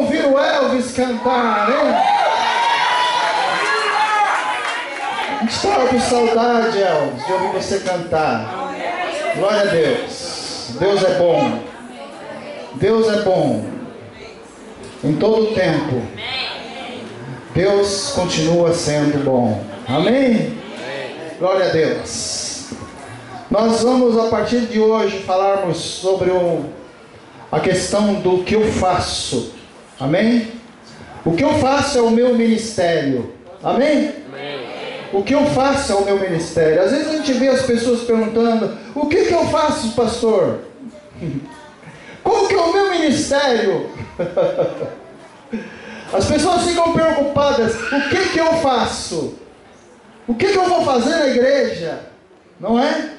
ouvir o Elvis cantar, hein? A gente estava com saudade, Elvis, de ouvir você cantar. Glória a Deus. Deus é bom. Deus é bom. Em todo o tempo. Deus continua sendo bom. Amém? Glória a Deus. Nós vamos, a partir de hoje, falarmos sobre a questão do que eu faço. Amém? O que eu faço é o meu ministério. Amém? O que eu faço é o meu ministério. Às vezes a gente vê as pessoas perguntando: o que eu faço, pastor? Qual que é o meu ministério? As pessoas ficam preocupadas: o que eu faço? O que eu vou fazer na igreja? Não é?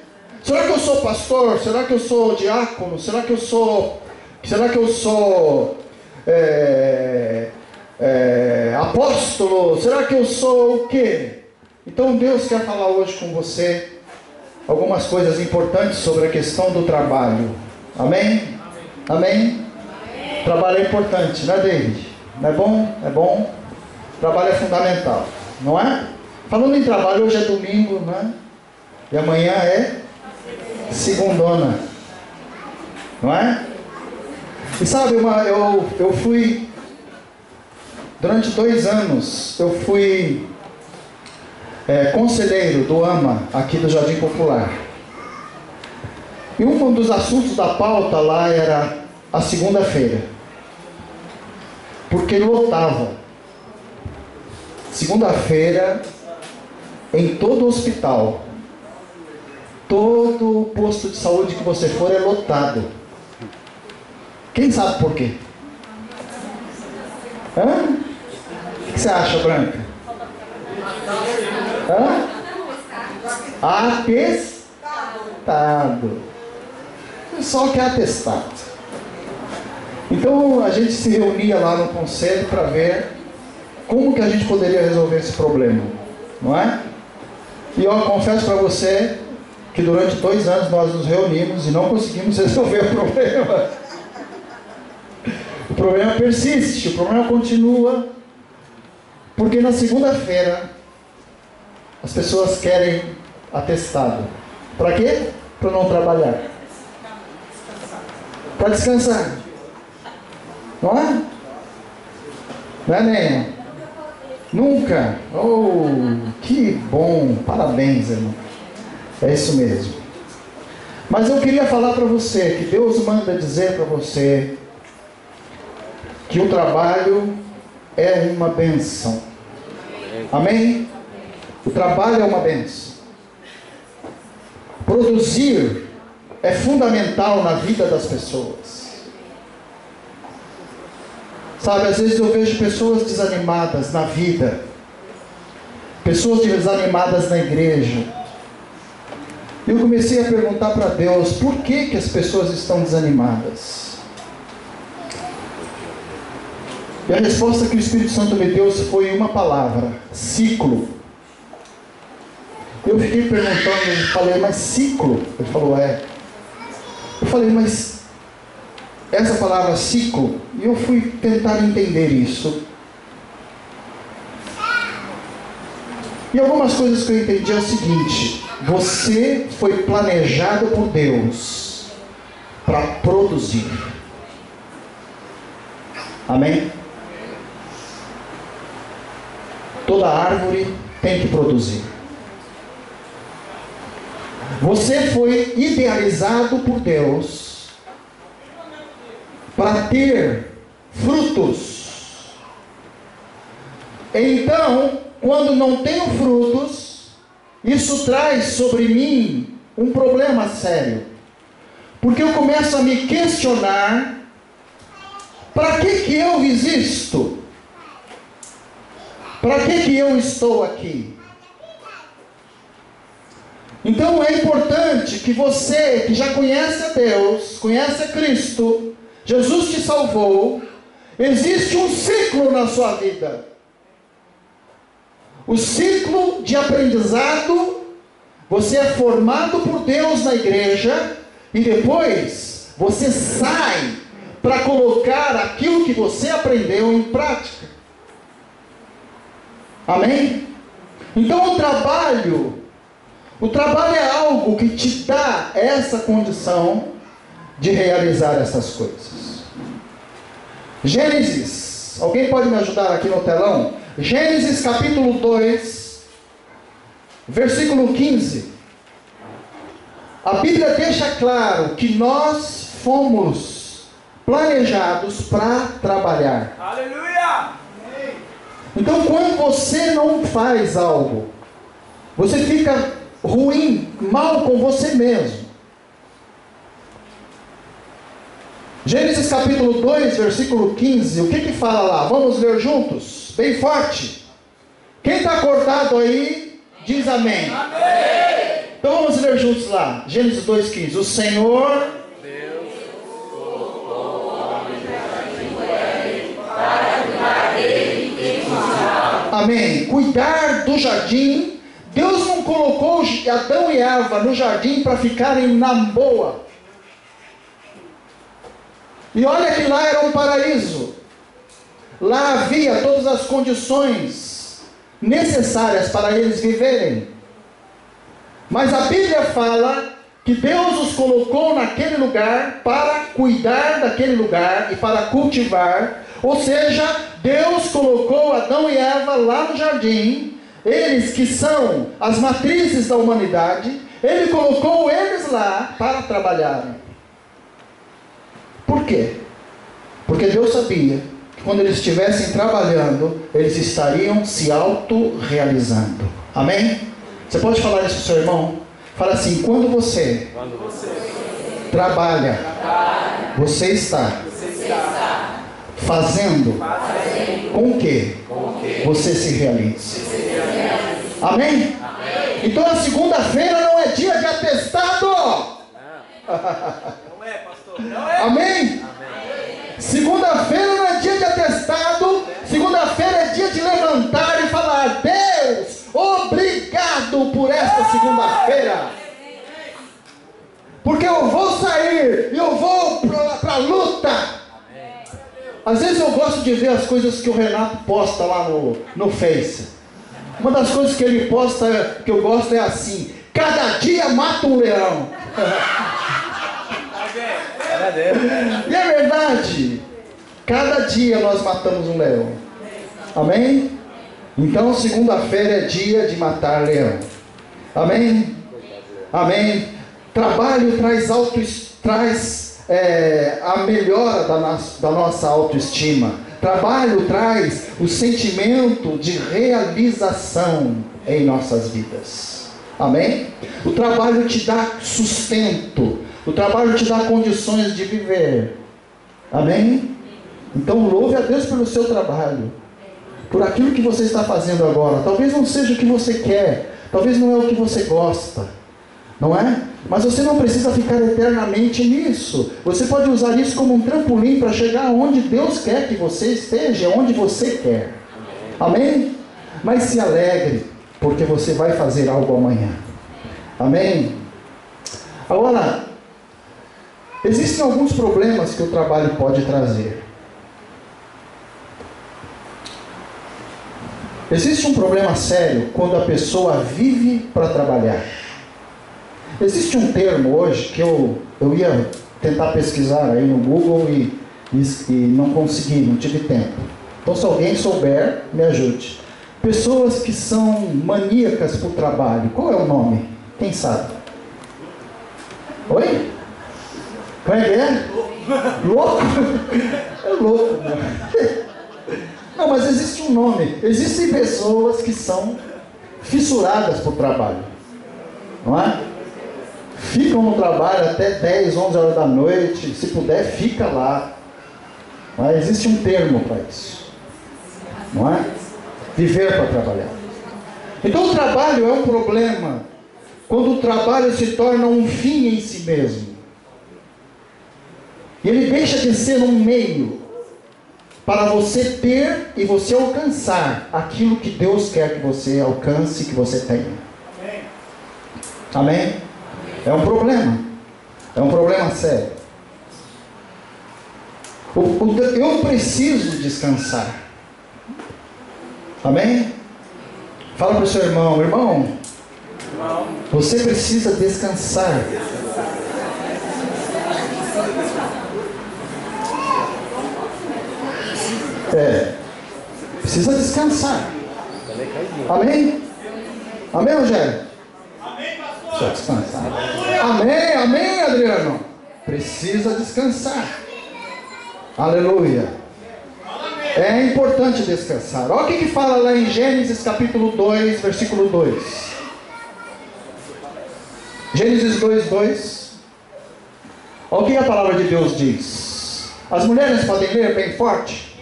Será que eu sou pastor? Será que eu sou diácono? Será que eu sou apóstolo? Será que eu sou o quê? Então Deus quer falar hoje com você algumas coisas importantes sobre a questão do trabalho. Amém? Amém? Trabalho é importante, né, David? Não é bom? É bom. Trabalho é fundamental, não é? Falando em trabalho, hoje é domingo, né? E amanhã é segundona, não é? E sabe, eu fui, durante 2 anos, eu fui conselheiro do AMA, aqui do Jardim Popular. E um dos assuntos da pauta lá era a segunda-feira. Porque lotava. Segunda-feira, em todo o hospital, todo posto de saúde que você for é lotado. Quem sabe por quê? Hã? O que você acha, Branca? Hã? Atestado. O pessoal quer atestado. Então a gente se reunia lá no conselho para ver como que a gente poderia resolver esse problema, não é? E eu confesso para você que durante 2 anos nós nos reunimos e não conseguimos resolver o problema. O problema persiste, o problema continua, porque na segunda-feira as pessoas querem atestado. Para quê? Para não trabalhar. Para descansar. Não é? Não é, Nenha? Nunca? Oh, que bom! Parabéns, irmão. É isso mesmo. Mas eu queria falar para você que Deus manda dizer para você que o trabalho é uma bênção. Amém? O trabalho é uma bênção. Produzir é fundamental na vida das pessoas. Sabe, às vezes eu vejo pessoas desanimadas na vida, pessoas desanimadas na igreja. Eu comecei a perguntar para Deus: por que as pessoas estão desanimadas? E a resposta que o Espírito Santo me deu foi uma palavra: ciclo. Eu fiquei perguntando, falei: mas ciclo? Ele falou: é. Eu falei: mas essa palavra ciclo, e eu fui tentar entender isso. E algumas coisas que eu entendi é o seguinte: você foi planejado por Deus para produzir. Amém? Toda árvore tem que produzir. Você foi idealizado por Deus para ter frutos. Então, quando não tenho frutos, isso traz sobre mim um problema sério. Porque eu começo a me questionar: para que eu existo? Para que eu estou aqui? Então é importante que você, que já conhece a Deus, conhece a Cristo, Jesus te salvou, existe um ciclo na sua vida. O ciclo de aprendizado. Você é formado por Deus na igreja e depois você sai para colocar aquilo que você aprendeu em prática. Amém? Então o trabalho é algo que te dá essa condição de realizar essas coisas. Gênesis, alguém pode me ajudar aqui no telão? Gênesis capítulo 2, versículo 15. A Bíblia deixa claro que nós fomos planejados para trabalhar. Aleluia! Então quando você não faz algo, você fica ruim, mal com você mesmo. Gênesis capítulo 2, versículo 15, o que fala lá? Vamos ler juntos, bem forte. Quem está acordado aí, diz amém. Amém! Então vamos ler juntos lá, Gênesis 2,15. O Senhor Deus colocou o homem no jardim do Éden para cuidar dele e cultivá-lo. amém, cuidar do jardim. Deus não colocou Adão e Eva no jardim para ficarem na boa. E olha que lá era um paraíso. Lá havia todas as condições necessárias para eles viverem. Mas a Bíblia fala que Deus os colocou naquele lugar para cuidar daquele lugar e para cultivar. Ou seja, Deus colocou Adão e Eva lá no jardim. Eles que são as matrizes da humanidade, Ele colocou eles lá para trabalharem. Por quê? Porque Deus sabia que quando eles estivessem trabalhando, eles estariam se autorrealizando. Amém? Você pode falar isso para o seu irmão? Fala assim: quando você trabalha, você está fazendo com que você se realize. Amém? Então a segunda-feira não é dia de atestado. Não é, pastor? Não é? Amém? Segunda-feira não é dia de atestado. Segunda-feira é dia de levantar e falar: Deus, obrigado por esta segunda-feira, porque eu vou sair e eu vou para a luta. Às vezes eu gosto de ver as coisas que o Renato posta lá no Face. Uma das coisas que ele posta que eu gosto é assim: cada dia mata um leão. E é verdade, cada dia nós matamos um leão. Amém? Então segunda-feira é dia de matar leão. Amém? Amém? Trabalho traz a melhora da nossa autoestima. Trabalho traz o sentimento de realização em nossas vidas. Amém? O trabalho te dá sustento. O trabalho te dá condições de viver. Amém? Então louve a Deus pelo seu trabalho, por aquilo que você está fazendo agora. Talvez não seja o que você quer, talvez não é o que você gosta, não é? Mas você não precisa ficar eternamente nisso. Você pode usar isso como um trampolim para chegar onde Deus quer que você esteja, onde você quer. Amém? Mas se alegre, porque você vai fazer algo amanhã. Amém? Agora, existem alguns problemas que o trabalho pode trazer. Existe um problema sério quando a pessoa vive para trabalhar. Existe um termo hoje que eu ia tentar pesquisar aí no Google e não consegui, não tive tempo. Então se alguém souber, me ajude. Pessoas que são maníacas por trabalho. Qual é o nome? Quem sabe? Oi? Como é que é? Louco? É louco, né? Não, mas existe um nome. Existem pessoas que são fissuradas por trabalho, não é? Ficam no trabalho até 10, 11 horas da noite. Se puder, fica lá. Mas existe um termo para isso, não é? Viver para trabalhar. Então o trabalho é um problema quando o trabalho se torna um fim em si mesmo. E ele deixa de ser um meio para você ter e você alcançar aquilo que Deus quer que você alcance, que você tenha. Amém? É um problema sério. Eu preciso descansar. Amém? Fala para o seu irmão: irmão, você precisa descansar. Precisa descansar. Amém? Amém, Rogério? Amém, pastor. Precisa descansar. Amém, amém, Adriano. Precisa descansar. Aleluia. É importante descansar. Olha o que fala lá em Gênesis capítulo 2, versículo 2. Gênesis 2, 2. Olha o que a palavra de Deus diz. As mulheres podem ler bem forte?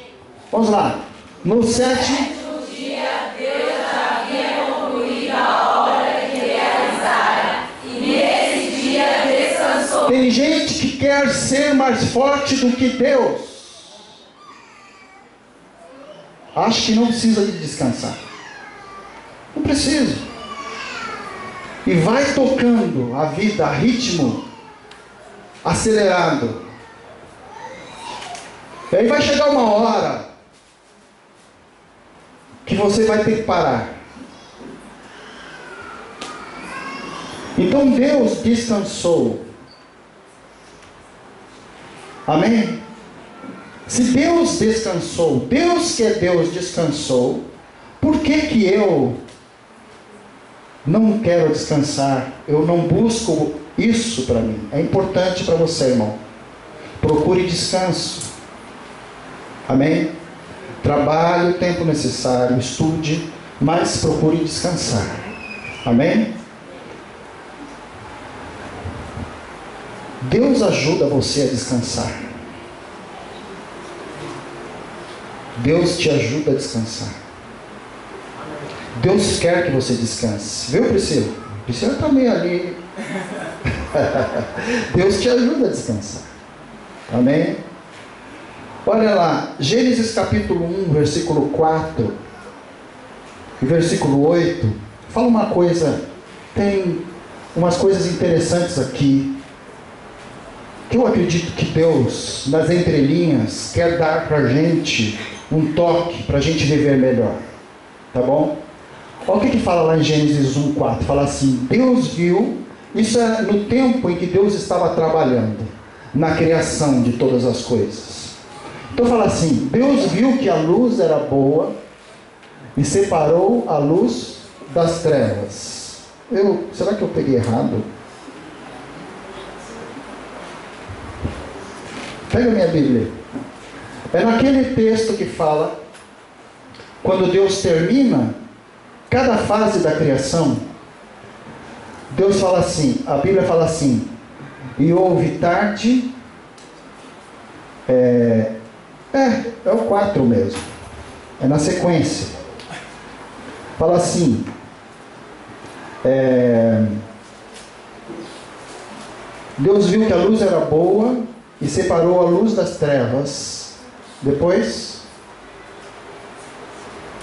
Vamos lá. No 7. Dia Deus havia concluído a obra que realizara, e nesse dia descansou. Tem gente que quer ser mais forte do que Deus. Acho que não precisa de descansar. Não precisa. E vai tocando a vida a ritmo acelerado. E aí vai chegar uma hora que você vai ter que parar. Então Deus descansou. Amém? Se Deus descansou, Deus que é Deus descansou, por que eu não quero descansar? Eu não busco isso para mim. É importante para você, irmão. Procure descanso. Amém? Trabalhe o tempo necessário, estude, mas procure descansar. Amém? Deus ajuda você a descansar. Deus te ajuda a descansar. Deus quer que você descanse. Viu, Priscila? Priscila está meio ali. Deus te ajuda a descansar. Amém? Olha lá, Gênesis capítulo 1, versículo 4 e versículo 8. Fala uma coisa, tem umas coisas interessantes aqui, que eu acredito que Deus, nas entrelinhas, quer dar para a gente um toque, para a gente viver melhor. Tá bom? Olha o que fala lá em Gênesis 1, 4. Fala assim: Deus viu, isso é no tempo em que Deus estava trabalhando, na criação de todas as coisas. Então fala assim: Deus viu que a luz era boa e separou a luz das trevas. Será que eu peguei errado? Pega minha Bíblia. É naquele texto que fala, quando Deus termina cada fase da criação, Deus fala assim, a Bíblia fala assim: e houve tarde. É o 4 mesmo. É na sequência. Fala assim: Deus viu que a luz era boa e separou a luz das trevas. Depois,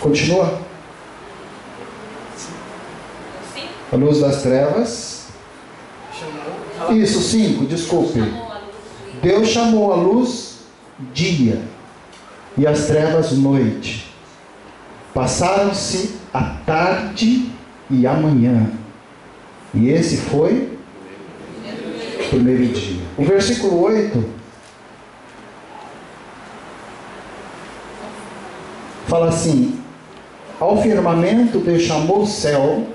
continua. A luz das trevas. Isso, 5, desculpe. Deus chamou a luz dia e as trevas noite. Passaram-se a tarde e a manhã. E esse foi o primeiro dia. O versículo 8 fala assim: ao firmamento Deus chamou o céu,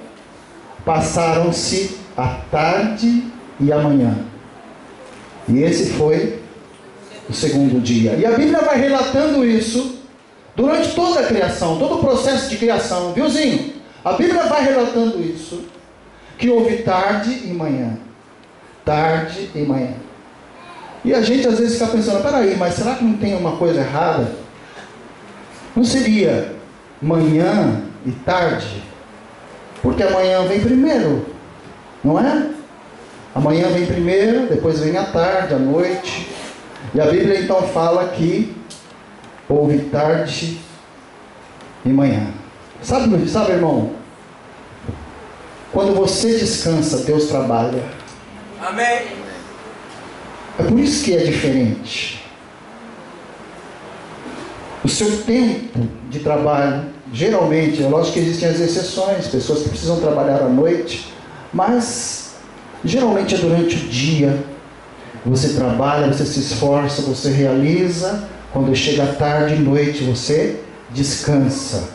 passaram-se a tarde e a manhã. E esse foi o segundo dia. E a Bíblia vai relatando isso durante toda a criação, todo o processo de criação, viuzinho? A Bíblia vai relatando isso, que houve tarde e manhã. Tarde e manhã. E a gente às vezes fica pensando: peraí, mas será que não tem uma coisa errada? Não seria manhã e tarde? Porque amanhã vem primeiro, não é? Amanhã vem primeiro, depois vem a tarde, a noite. E a Bíblia então fala que houve tarde e manhã. Sabe, irmão? Quando você descansa, Deus trabalha. Amém. É por isso que é diferente. seu tempo de trabalho, geralmente, é lógico que existem as exceções, pessoas que precisam trabalhar à noite, mas geralmente é durante o dia. Você trabalha, você se esforça, você realiza. Quando chega a tarde e noite, você descansa.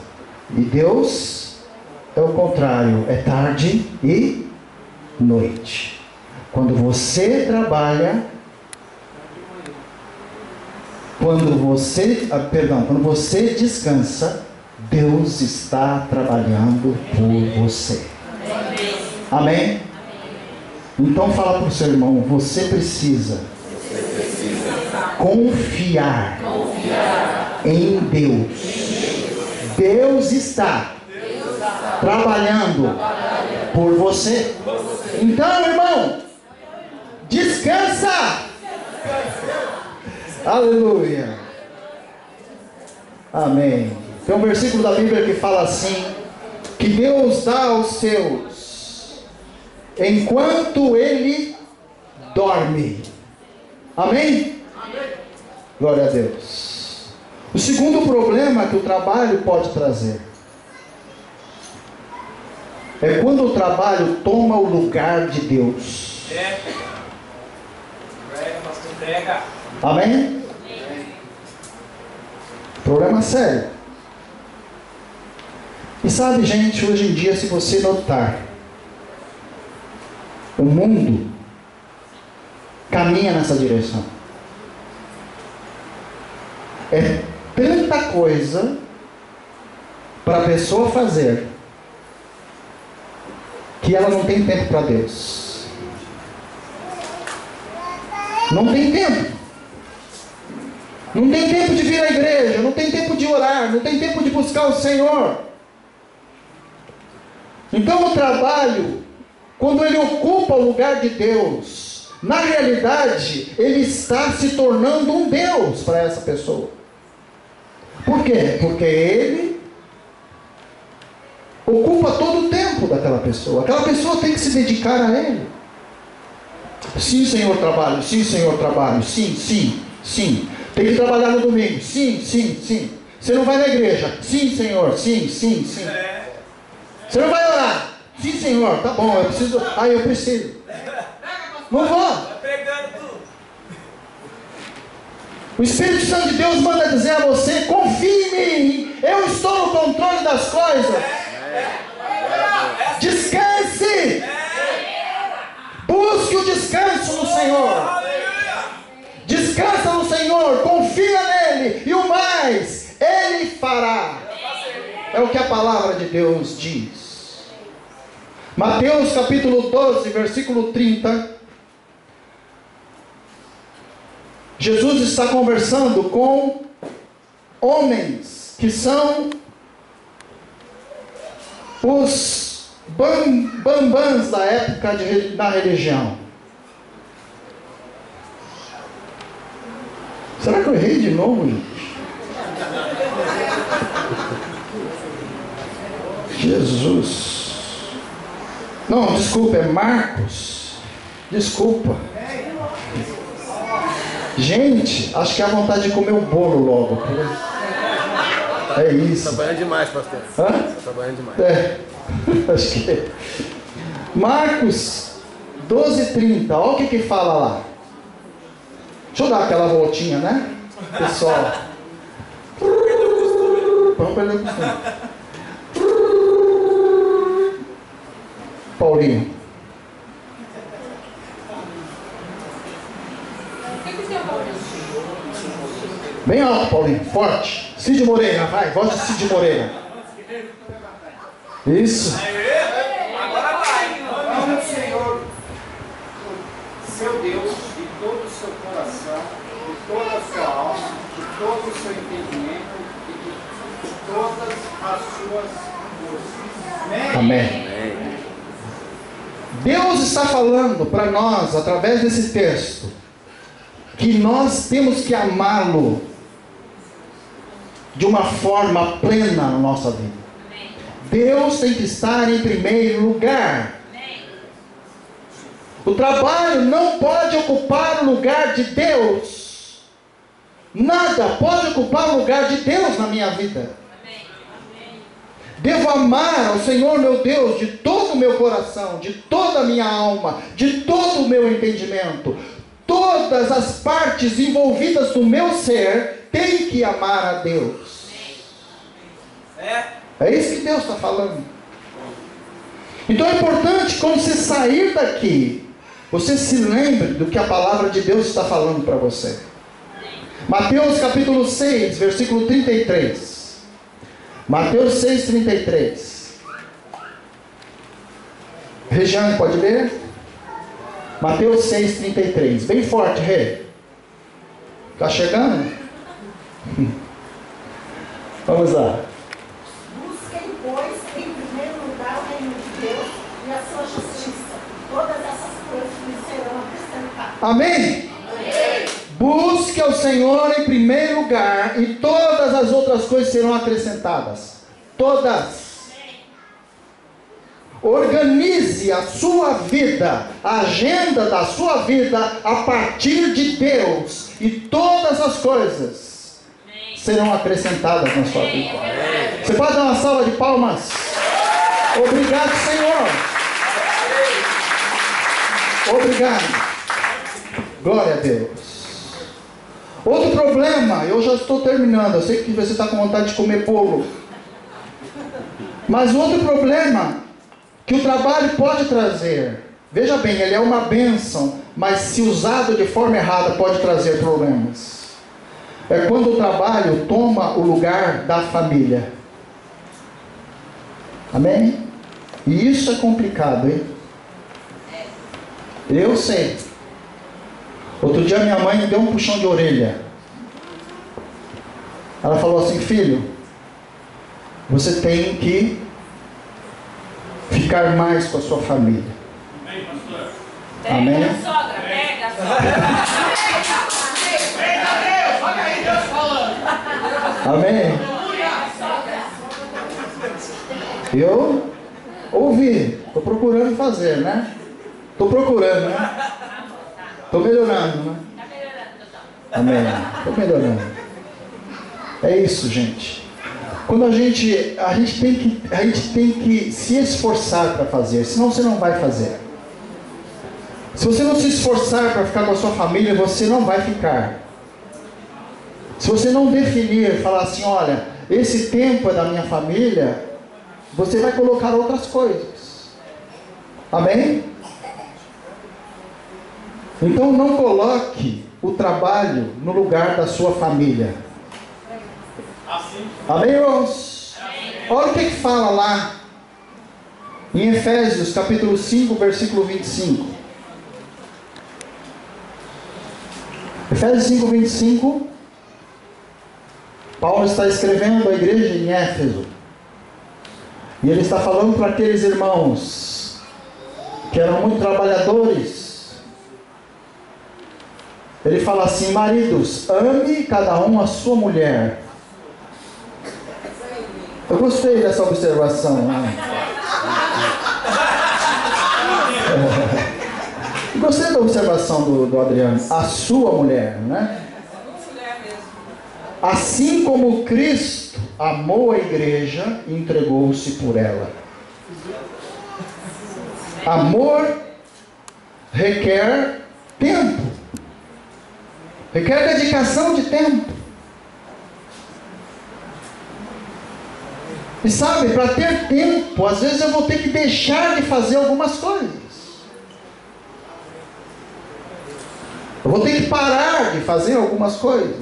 E Deus é o contrário, é tarde e noite. Quando você trabalha, quando você descansa, Deus está trabalhando por você. Amém? Então fala para o seu irmão, você precisa confiar em Deus. Deus está trabalhando por você. Então, irmão, descansa. Aleluia. Amém. Tem um versículo da Bíblia que fala assim, que Deus dá aos seus enquanto Ele dorme. Amém? Glória a Deus. O segundo problema que o trabalho pode trazer é quando o trabalho toma o lugar de Deus. Amém? Problema sério. E sabe, gente, hoje em dia, se você notar, o mundo caminha nessa direção. É tanta coisa para a pessoa fazer que ela não tem tempo para Deus. Não tem tempo. Não tem tempo de vir à igreja, não tem tempo de orar, não tem tempo de buscar o Senhor. Então o trabalho, quando ele ocupa o lugar de Deus, na realidade, ele está se tornando um Deus para essa pessoa. Por quê? Porque ele ocupa todo o tempo daquela pessoa. Aquela pessoa tem que se dedicar a ele. Sim, Senhor, trabalho. Sim, Senhor, trabalho. Sim, sim, sim. Tem que trabalhar no domingo. Sim, sim, sim. Você não vai na igreja. Sim, Senhor. Sim, sim, sim. Você não vai orar. Sim, Senhor. Tá bom, eu preciso. Ah, eu preciso. Não vou. O Espírito Santo de Deus manda dizer a você: confie em mim. Eu estou no controle das coisas. Descanse. Busque o descanso no Senhor. Descansa no Senhor, confia nele, e o mais Ele fará. É o que a palavra de Deus diz. Mateus capítulo 12, versículo 30. Jesus está conversando com homens que são os bambãs da época da religião. Será que eu errei de novo, gente? Jesus. Não, desculpa, é Marcos. Desculpa. Gente, acho que é a vontade de comer o bolo logo. É isso. Está trabalhando demais, pastor. Hã? Está trabalhando demais. É, acho que é. Marcos 12:30, olha o que fala lá. Deixa eu dar aquela voltinha, né? Pessoal. Vamos perder o costume. Paulinho. Bem alto, Paulinho. Forte. Cid Moreira, vai. Voz de Cid Moreira. Isso. Agora vai. Ame o Senhor, seu Deus, de todo o seu coração, de toda a sua alma, de todo o seu entendimento e de todas as suas forças. Amém. Deus está falando para nós, através desse texto, que nós temos que amá-lo de uma forma plena na nossa vida. Deus tem que estar em primeiro lugar. O trabalho não pode ocupar o lugar de Deus. Nada pode ocupar o lugar de Deus na minha vida. Devo amar ao Senhor meu Deus de todo o meu coração, de toda a minha alma, de todo o meu entendimento. Todas as partes envolvidas no meu ser têm que amar a Deus. É isso que Deus está falando. Então é importante, quando você sair daqui, você se lembre do que a palavra de Deus está falando para você. Mateus capítulo 6, versículo 33. Mateus 6, 33. Regiane, pode ler? Mateus 6, 33. Bem forte, Rê. Está chegando? Vamos lá. Busquem, pois, em primeiro lugar o reino de Deus e a sua justiça. Todas essas coisas lhe serão acrescentadas. Amém? Busque ao Senhor em primeiro lugar e todas as outras coisas serão acrescentadas. Todas. Organize a sua vida, a agenda da sua vida a partir de Deus, e todas as coisas serão acrescentadas na sua vida. Você pode dar uma salva de palmas? Obrigado, Senhor. Obrigado. Glória a Deus. Outro problema, eu já estou terminando, eu sei que você está com vontade de comer bolo. Mas outro problema que o trabalho pode trazer, veja bem, ele é uma bênção, mas se usado de forma errada pode trazer problemas. É quando o trabalho toma o lugar da família. Amém? E isso é complicado, hein? Eu sei. Outro dia minha mãe me deu um puxão de orelha. Ela falou assim: filho, você tem que ficar mais com a sua família. Amém, pastor? Amém? Pega a sogra, pega a sogra. Eita Deus, olha aí Deus falando. Amém? Eu ouvi, estou procurando fazer, né? Estou procurando, né? Estou melhorando, né? Amém. Estou melhorando. É isso, gente. Quando a gente tem que se esforçar para fazer, senão você não vai fazer. Se você não se esforçar para ficar com a sua família, você não vai ficar. Se você não definir, falar assim: olha, esse tempo é da minha família, você vai colocar outras coisas. Amém? Então não coloque o trabalho no lugar da sua família. Amém, irmãos? Olha o que fala lá em Efésios capítulo 5, versículo 25. Efésios 5, 25. Paulo está escrevendo à igreja em Éfeso. E ele está falando para aqueles irmãos que eram muito trabalhadores. Ele fala assim: maridos, ame cada um a sua mulher. Eu gostei dessa observação, né? Gostei da observação do Adriano. A sua mulher, né? Assim como Cristo amou a igreja e entregou-se por ela. Amor requer tempo. Requer dedicação de tempo. E sabe, para ter tempo, às vezes eu vou ter que deixar de fazer algumas coisas. Eu vou ter que parar de fazer algumas coisas.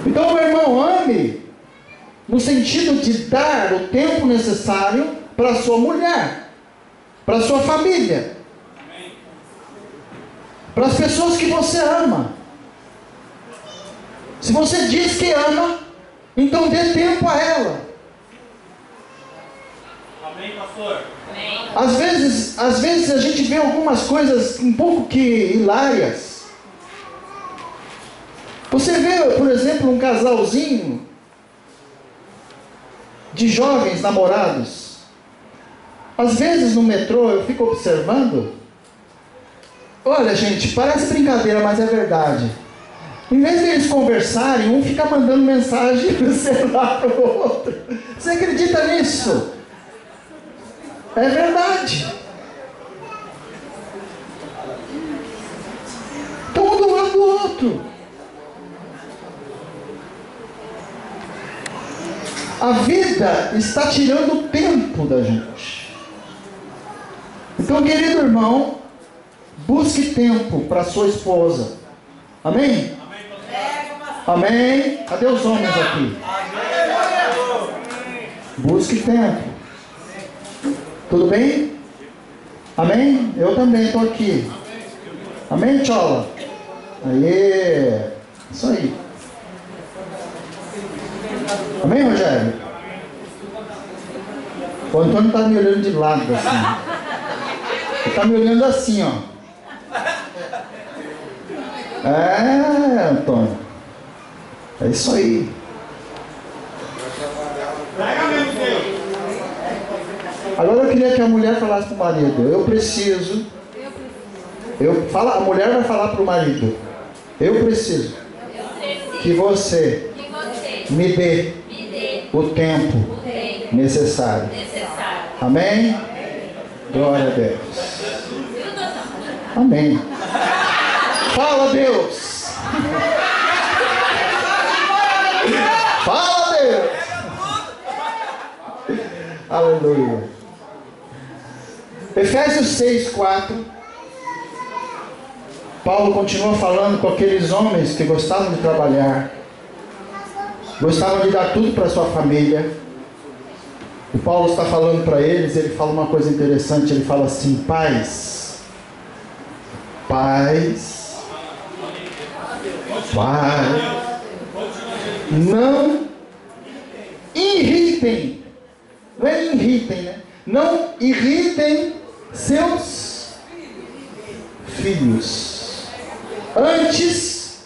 Então, meu irmão, ame no sentido de dar o tempo necessário para a sua mulher, para a sua família, para as pessoas que você ama. Se você diz que ama, então dê tempo a ela. Amém, pastor? Às vezes a gente vê algumas coisas um pouco que hilárias. Você vê, por exemplo, um casalzinho de jovens namorados. Às vezes no metrô eu fico observando Olha, gente, parece brincadeira, mas é verdade. Em vez deles conversarem, um fica mandando mensagem no celular para o outro. Você acredita nisso? É verdade. Então, um do lado do outro. A vida está tirando o tempo da gente. Então, querido irmão, busque tempo para sua esposa. Amém? Amém? Cadê os homens aqui? Busque tempo. Tudo bem? Amém? Eu também estou aqui. Amém, Tchola? Aê! Isso aí. Amém, Rogério? O Antônio está me olhando de lado assim. Ele está me olhando assim, ó. É, Antônio. É isso aí. Agora eu queria que a mulher falasse para o marido: eu preciso. A mulher vai falar para o marido: eu preciso que você me dê o tempo necessário. Amém? Glória a Deus. Amém. Fala, Deus. Fala, Deus. Aleluia. Efésios 6:4. Paulo continua falando com aqueles homens que gostavam de trabalhar, gostavam de dar tudo para sua família. O Paulo está falando para eles, ele fala uma coisa interessante, ele fala assim: paz, não irritem, não é irritem, né? Não irritem seus filhos, antes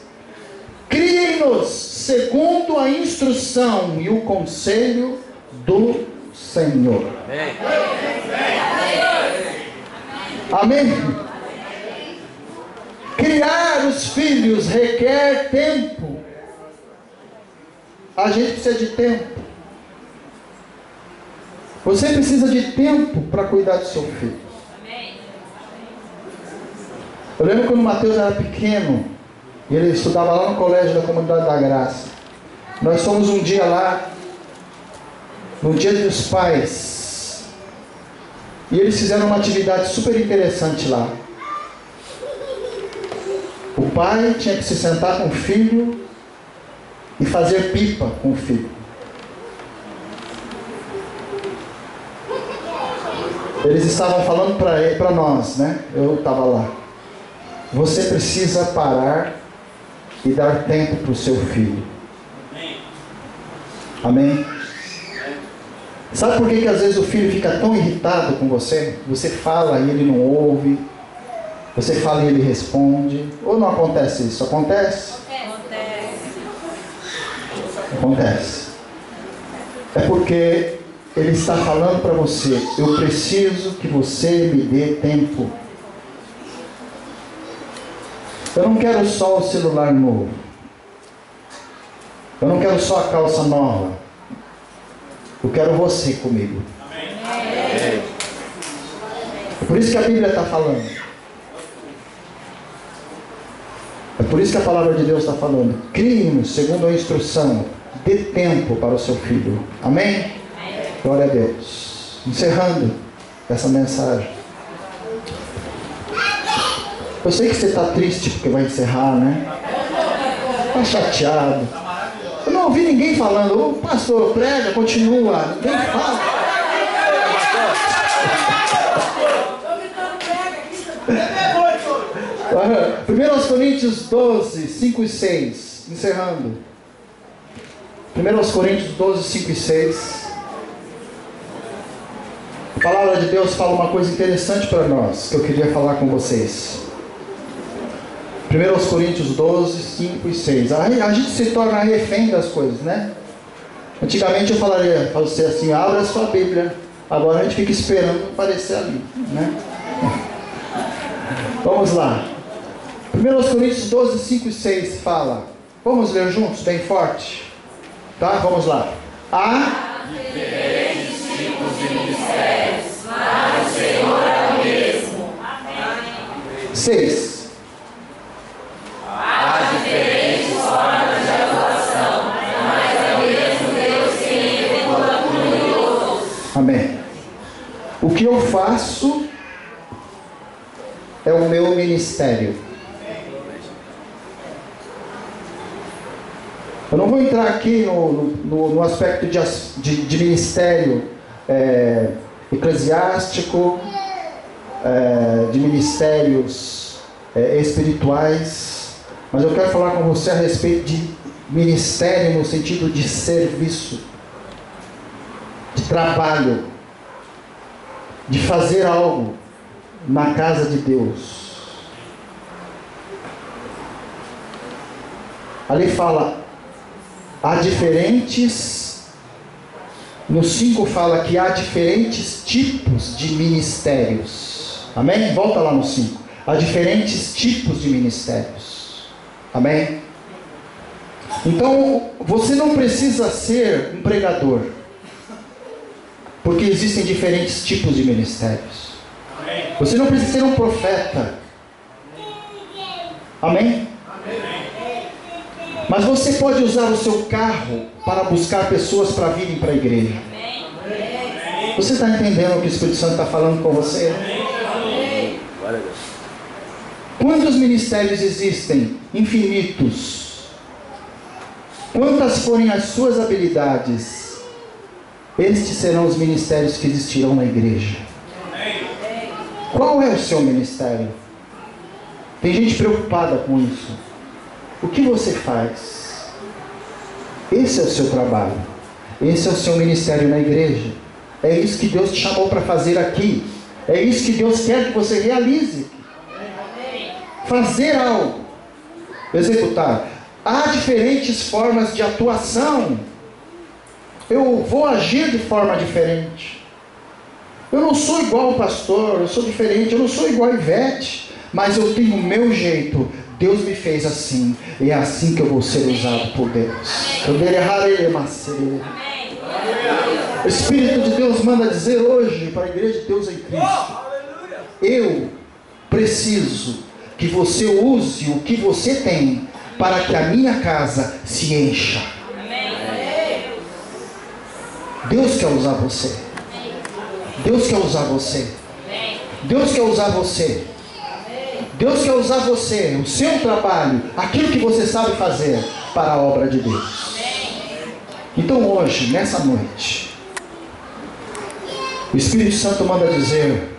criem-nos segundo a instrução e o conselho do Senhor. Amém? Criar os filhos requer tempo. A gente precisa de tempo. Você precisa de tempo para cuidar do seu filho. Eu lembro quando o Mateus era pequeno e ele estudava lá no colégio da Comunidade da Graça. Nós fomos um dia lá, no Dia dos Pais, e eles fizeram uma atividade super interessante lá. O pai tinha que se sentar com o filho e fazer pipa com o filho. Eles estavam falando para nós, né? Eu estava lá. Você precisa parar e dar tempo para o seu filho. Amém? Sabe por que às vezes o filho fica tão irritado com você? Você fala e ele não ouve. Você fala e ele responde. Ou não acontece isso? Acontece? Acontece. É porque ele está falando para você: eu preciso que você me dê tempo. Eu não quero só o celular novo. Eu não quero só a calça nova. Eu quero você comigo. É por isso que a Bíblia está falando. É por isso que a palavra de Deus está falando. Crie-nos segundo a instrução. Dê tempo para o seu filho. Amém? Glória a Deus. Encerrando essa mensagem. Eu sei que você está triste porque vai encerrar, né? Está chateado. Eu não ouvi ninguém falando: o pastor prega, continua. Ninguém fala. 1 Coríntios 12, 5 e 6. Encerrando. 1 Coríntios 12, 5 e 6. A palavra de Deus fala uma coisa interessante para nós, que eu queria falar com vocês. 1 Coríntios 12, 5 e 6. A gente se torna refém das coisas, né? Antigamente eu falaria para você assim: abra a sua Bíblia. Agora a gente fica esperando aparecer ali, né? Vamos lá. 1 Coríntios 12, 5 e 6 fala. Vamos ler juntos, bem forte? Tá? Vamos lá. Há diferentes tipos de ministérios, mas o Senhor é o mesmo. Amém. 6. Há diferentes formas de atuação, mas é o mesmo Deus quem efetua tudo em todos. Amém. O que eu faço é o meu ministério. Eu não vou entrar aqui no aspecto de ministério eclesiástico, de ministérios espirituais, mas eu quero falar com você a respeito de ministério no sentido de serviço, de trabalho, de fazer algo na casa de Deus. Ali fala, há diferentes, no 5 fala que há diferentes tipos de ministérios. Amém? Volta lá no 5. Há diferentes tipos de ministérios. Amém? Então, você não precisa ser um pregador, porque existem diferentes tipos de ministérios. Você não precisa ser um profeta. Amém? Mas você pode usar o seu carro para buscar pessoas para virem para a igreja. Você está entendendo o que o Espírito Santo está falando com você? Quantos ministérios existem? Infinitos. Quantas forem as suas habilidades, estes serão os ministérios que existirão na igreja. Qual é o seu ministério? Tem gente preocupada com isso. O que você faz? Esse é o seu trabalho. Esse é o seu ministério na igreja. É isso que Deus te chamou para fazer aqui. É isso que Deus quer que você realize. Fazer algo. Executar. Há diferentes formas de atuação. Eu vou agir de forma diferente. Eu não sou igual ao pastor, eu sou diferente. Eu não sou igual a Ivete, mas eu tenho o meu jeito. Deus me fez assim, e é assim que eu vou ser usado por Deus. O Espírito de Deus manda dizer hoje para a igreja de Deus em Cristo: eu preciso que você use o que você tem para que a minha casa se encha. Deus quer usar você. Deus quer usar você. Deus quer usar você. Deus quer usar você, o seu trabalho, aquilo que você sabe fazer para a obra de Deus. Então hoje, nessa noite, o Espírito Santo manda dizer: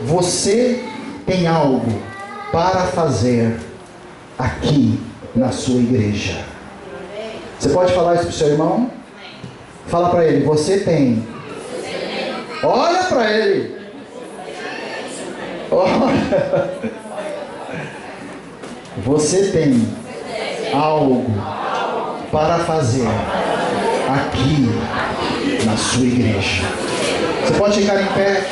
você tem algo para fazer aqui na sua igreja. Você pode falar isso para o seu irmão? Fala para ele: você tem. Olha para ele. Você tem algo para fazer aqui na sua igreja. Você pode ficar em pé.